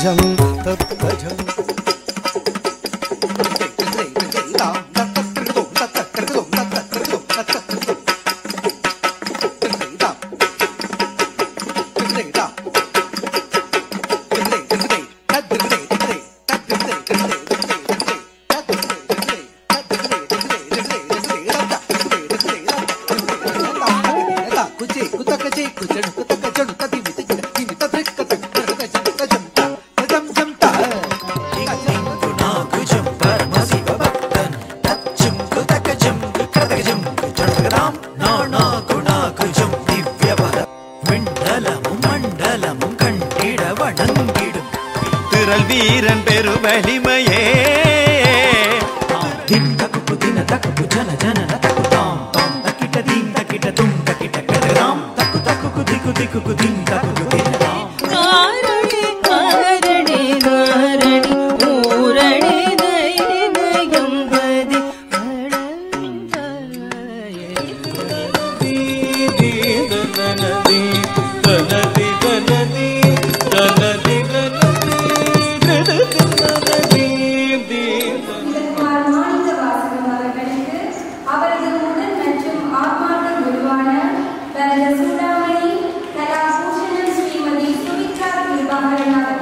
तत्कजं तत्कजं வீரன் பெரு வலிமையே திம் தக்கு தின தக்கு ஜன ஜன தக்கு தாம் தாம் தக்கிட்ட தீம் தக்கிட்ட தும் தக்கிட்ட கதராம் தக்கு தக்கு குதி குதி குதி தக்கு தினராம் காரணி காரணி காரணி ஊரணி தைரியம் பதி தி தி தனதி தனதி தனதி தனதி சூடாமணி கலாபூஷணம் ஸ்ரீமதி சுமித்ரா கிருபாகரன்